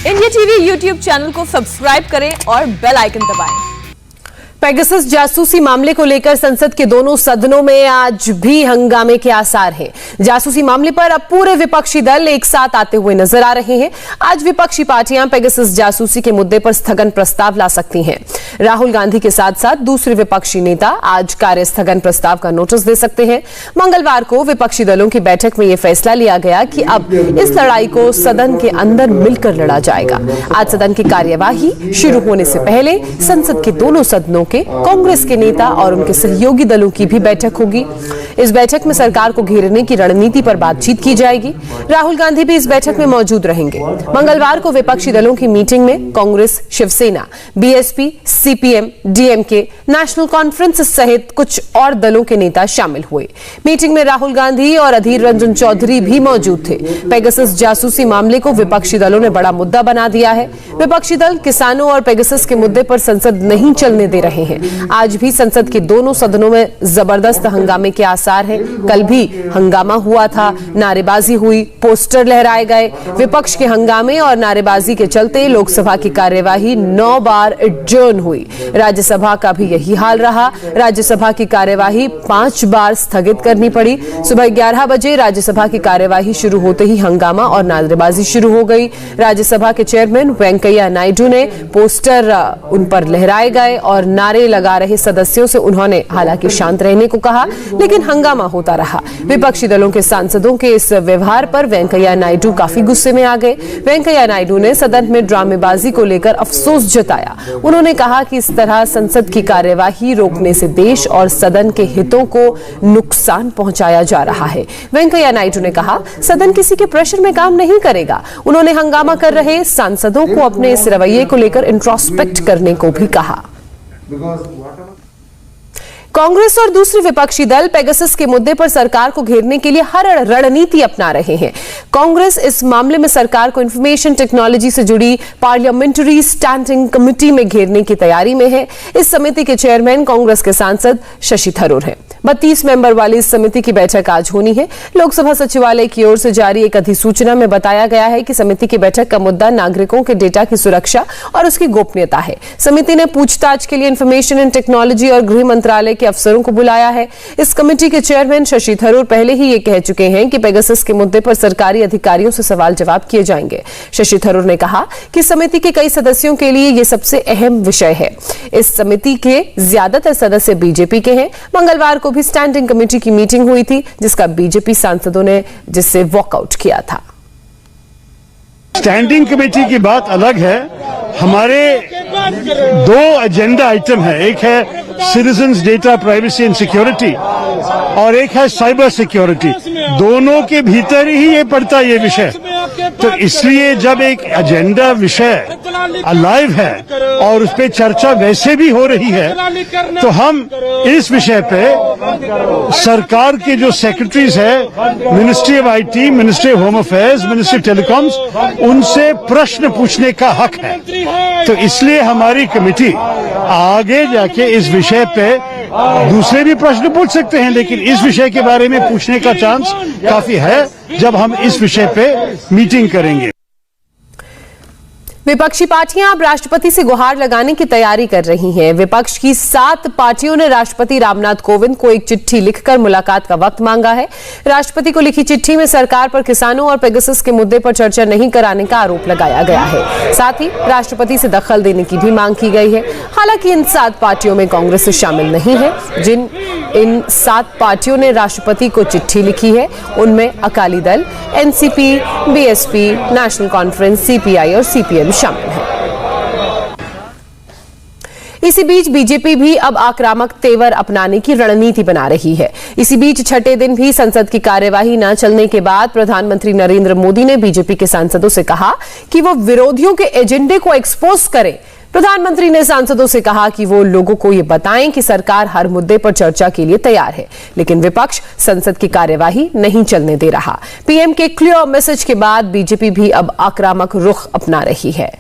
India TV YouTube channel को subscribe करें और बेल आइकन दबाएं। पेगासस जासूसी मामले को लेकर संसद के दोनों सदनों में आज भी हंगामे के आसार हैं। जासूसी मामले पर अब पूरे विपक्षी दल एक साथ आते हुए नजर आ रहे हैं। आज विपक्षी पार्टियां पेगासस जासूसी के मुद्दे पर स्थगन प्रस्ताव ला सकती हैं। राहुल गांधी के साथ साथ दूसरे विपक्षी नेता आज कार्य स्थगन प्रस्ताव का नोटिस दे सकते हैं। मंगलवार को विपक्षी दलों की बैठक में यह फैसला लिया गया कि अब इस लड़ाई को सदन के अंदर मिलकर लड़ा जाएगा। आज सदन की कार्यवाही शुरू होने से पहले संसद के दोनों सदनों कांग्रेस के नेता और उनके सहयोगी दलों की भी बैठक होगी। इस बैठक में सरकार को घेरने की रणनीति पर बातचीत की जाएगी। राहुल गांधी भी इस बैठक में मौजूद रहेंगे। मंगलवार को विपक्षी दलों की मीटिंग में Congress, Shiv Sena, BSP, CPM, DMK, National Conference सहित कुछ और दलों के नेता शामिल हुए। मीटिंग में राहुल गांधी और अधीर रंजन चौधरी भी मौजूद थे। पेगासस जासूसी मामले को विपक्षी दलों ने बड़ा मुद्दा बना दिया है। विपक्षी दल किसानों और पेगासस के मुद्दे पर संसद नहीं चलने दे रहे हैं। आज भी संसद के दोनों सदनों में जबरदस्त हंगामे के आसार हैं। कल भी हंगामा हुआ था, नारेबाजी हुई, पोस्टर लहराए गए। विपक्ष के हंगामे और नारेबाजी के चलते लोकसभा की कार्यवाही 9 बार एडजर्न हुई। राज्यसभा का भी यही हाल रहा। राज्यसभा की कार्यवाही 5 बार स्थगित करनी पड़ी। सुबह 11 बजे राज्यसभा की कार्यवाही शुरू होते ही हंगामा और नारेबाजी शुरू हो गई। राज्यसभा के चेयरमैन वेंकैया नायडू ने पोस्टर उन पर लहराए गए और नारे लगा रहे सदस्यों से उन्होंने हालांकि शांत रहने को कहा, लेकिन हंगामा होता रहा। विपक्षी दलों के सांसदों के इस व्यवहार पर वेंकैया नायडू काफी गुस्से में आ गए। वेंकैया नायडू ने सदन में ड्रामेबाजी को लेकर अफसोस जताया। उन्होंने कहा कि इस तरह संसद की कार्यवाही रोकने से देश और सदन के हितों को नुकसान पहुंचाया जा रहा है। वेंकैया नायडू ने कहा, सदन किसी के प्रेशर में काम नहीं करेगा। उन्होंने हंगामा कर रहे सांसदों को अपने इस रवैये को लेकर इंट्रोस्पेक्ट करने को भी कहा। कांग्रेस और दूसरे विपक्षी दल पेगासस के मुद्दे पर सरकार को घेरने के लिए हर रणनीति अपना रहे हैं। कांग्रेस इस मामले में सरकार को इंफॉर्मेशन टेक्नोलॉजी से जुड़ी पार्लियामेंट्री स्टैंडिंग कमेटी में घेरने की तैयारी में है। इस समिति के चेयरमैन कांग्रेस के सांसद शशि थरूर हैं। 32 मेंबर वाली इस समिति की बैठक आज होनी है। लोकसभा सचिवालय की ओर से जारी एक अधिसूचना में बताया गया है कि समिति की बैठक का मुद्दा नागरिकों के डेटा की सुरक्षा और उसकी गोपनीयता है। समिति ने पूछताछ के लिए इंफॉर्मेशन एंड टेक्नोलॉजी और गृह मंत्रालय के अफसरों को बुलाया है। इस कमेटी के चेयरमैन शशि थरूर पहले ही ये कह चुके हैं कि पेगासस के मुद्दे पर सरकारी अधिकारियों से सवाल जवाब किए जाएंगे। शशि थरूर ने कहा कि समिति के कई सदस्यों के लिए यह सबसे अहम विषय है। इस समिति के ज्यादातर सदस्य बीजेपी के हैं। मंगलवार को भी स्टैंडिंग कमेटी की मीटिंग हुई थी, जिसका बीजेपी सांसदों ने जिससे वॉकआउट किया था। स्टैंडिंग कमेटी की बात अलग है। हमारे 2 एजेंडा आइटम है। एक है citizens data privacy and security और एक है साइबर सिक्योरिटी। दोनों के भीतर ही ये पड़ता है ये विषय। तो इसलिए जब एक एजेंडा विषय अलाइव है और उस पर चर्चा वैसे भी हो रही है, तो हम इस विषय पे सरकार के जो सेक्रेटरीज है, ministry of IT, ministry of home affairs, ministry of telecoms, उनसे प्रश्न पूछने का हक है। तो इसलिए हमारी कमेटी आगे जाके इस विषय पे दूसरे भी प्रश्न पूछ सकते हैं, लेकिन इस विषय के बारे में पूछने का चांस काफी है जब हम इस विषय पे मीटिंग करेंगे। विपक्षी पार्टियां अब राष्ट्रपति से गुहार लगाने की तैयारी कर रही हैं। विपक्ष की 7 पार्टियों ने राष्ट्रपति रामनाथ कोविंद को एक चिट्ठी लिखकर मुलाकात का वक्त मांगा है। राष्ट्रपति को लिखी चिट्ठी में सरकार पर किसानों और पेगासस के मुद्दे पर चर्चा नहीं कराने का आरोप लगाया गया है। साथ ही राष्ट्रपति से दखल देने की भी मांग की गई है। हालांकि इन 7 पार्टियों में कांग्रेस शामिल नहीं है। इन 7 पार्टियों ने राष्ट्रपति को चिट्ठी लिखी है, उनमें Akali Dal, NCP, BSP, national conference, CPI और सीपीएम शामिल है। इसी बीच बीजेपी भी अब आक्रामक तेवर अपनाने की रणनीति बना रही है। इसी बीच छठे दिन भी संसद की कार्यवाही न चलने के बाद प्रधानमंत्री नरेंद्र मोदी ने बीजेपी के सांसदों से कहा कि वो विरोधियों के एजेंडे को एक्सपोज करें। प्रधानमंत्री ने सांसदों से कहा कि वो लोगों को ये बताएं कि सरकार हर मुद्दे पर चर्चा के लिए तैयार है, लेकिन विपक्ष संसद की कार्यवाही नहीं चलने दे रहा। पीएम के क्लियर मैसेज के बाद बीजेपी भी अब आक्रामक रुख अपना रही है।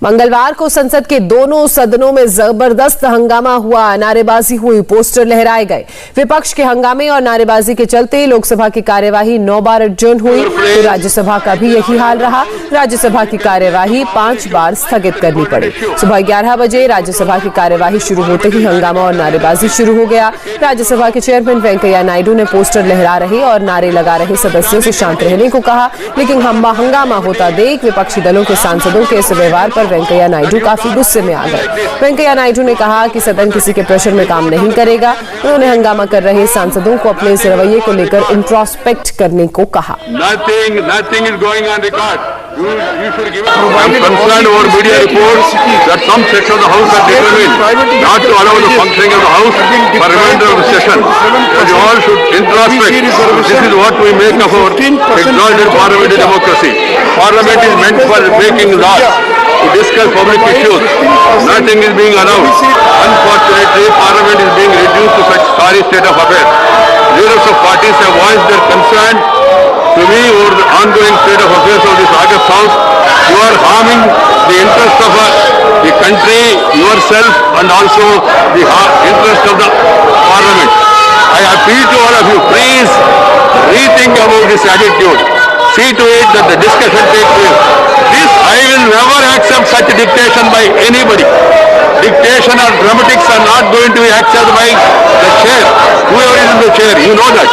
मंगलवार को संसद के दोनों सदनों में जबरदस्त हंगामा हुआ, नारेबाजी हुई, पोस्टर लहराए गए। विपक्ष के हंगामे और नारेबाजी के चलते लोकसभा की कार्यवाही 9 बार एडजर्न हुई, तो राज्यसभा का भी यही हाल रहा। राज्यसभा की कार्यवाही 5 बार स्थगित करनी पड़ी। सुबह 11 बजे राज्यसभा की कार्यवाही शुरू होते ही हंगामा और नारेबाजी शुरू हो गया। राज्यसभा के चेयरमैन वेंकैया नायडू ने पोस्टर लहरा रहे और नारे लगा रहे सदस्यों से शांत रहने को कहा, लेकिन हंगामा होता देख विपक्षी दलों के सांसदों के इस व्यवहार पर वेंकैया नायडू काफी गुस्से में आ गए। वेंकैया नायडू ने कहा कि सदन किसी के प्रेशर में काम नहीं करेगा। उन्होंने हंगामा कर रहे सांसदों को अपने इस रवैये को लेकर इंट्रोस्पेक्ट करने को कहा। Nothing is going on record. You should give it. I'm concerned over media reports that some section of the House are determined not to allow the functioning of the House for remainder of the session. That you all should introspect. This is what we make of our exalted parliamentary democracy. Parliament is meant for making laws, to discuss public issues. Nothing is being allowed. Unfortunately, Parliament is being reduced to such sorry state of affairs. Leaders of parties have voiced their concern to me over the ongoing state of affairs of this August House. You are harming the interest of the country, yourself, and also the interest of the Parliament. I appeal to all of you, please rethink about this attitude. See to it that the discussion takes place. I will never accept such dictation by anybody. Dictation or dramatics are not going to be accepted by the chair. Whoever is in the chair, you know that.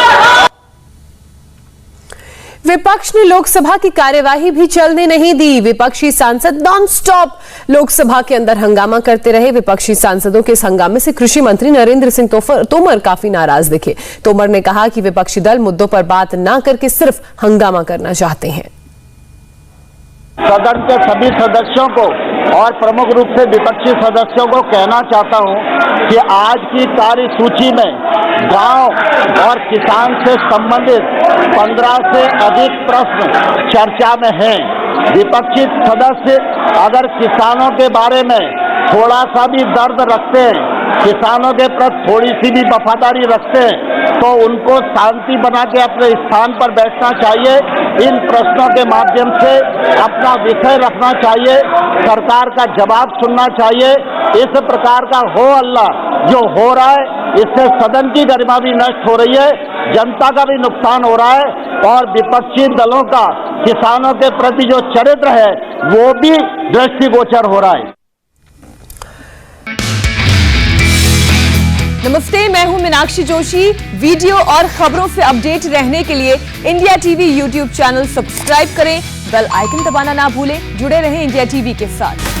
विपक्ष ने लोकसभा की कार्यवाही भी चलने नहीं दी। विपक्षी सांसद non stop Lok Sabha के अंदर हंगामा करते रहे। विपक्षी सांसदों के इस हंगामे से कृषि मंत्री नरेंद्र सिंह तोमर काफी नाराज दिखे। तोमर ने कहा कि विपक्षी दल मुद्दों पर बात न करके सिर्फ हंगामा करना चाहते हैं। सदन के सभी सदस्यों को और प्रमुख रूप से विपक्षी सदस्यों को कहना चाहता हूं कि आज की कार्यसूची में गांव और किसान से संबंधित 15 से अधिक प्रश्न चर्चा में हैं। विपक्षी सदस्य अगर किसानों के बारे में थोड़ा सा भी दर्द रखते हैं, किसानों के प्रति थोड़ी सी भी वफादारी रखते हैं, तो उनको शांति बना के अपने स्थान पर बैठना चाहिए। इन प्रश्नों के माध्यम से अपना विषय रखना चाहिए, सरकार का जवाब सुनना चाहिए। इस प्रकार का हो हल्ला जो हो रहा है, इससे सदन की गरिमा भी नष्ट हो रही है, जनता का भी नुकसान हो रहा है और विपक्षी दलों का किसानों के प्रति जो चरित्र है वो भी दृष्टिगोचर हो रहा है। नमस्ते, मैं हूं मीनाक्षी जोशी। वीडियो और खबरों से अपडेट रहने के लिए India TV YouTube channel subscribe करें, बेल आइकन दबाना ना भूलें। जुड़े रहें इंडिया टीवी के साथ।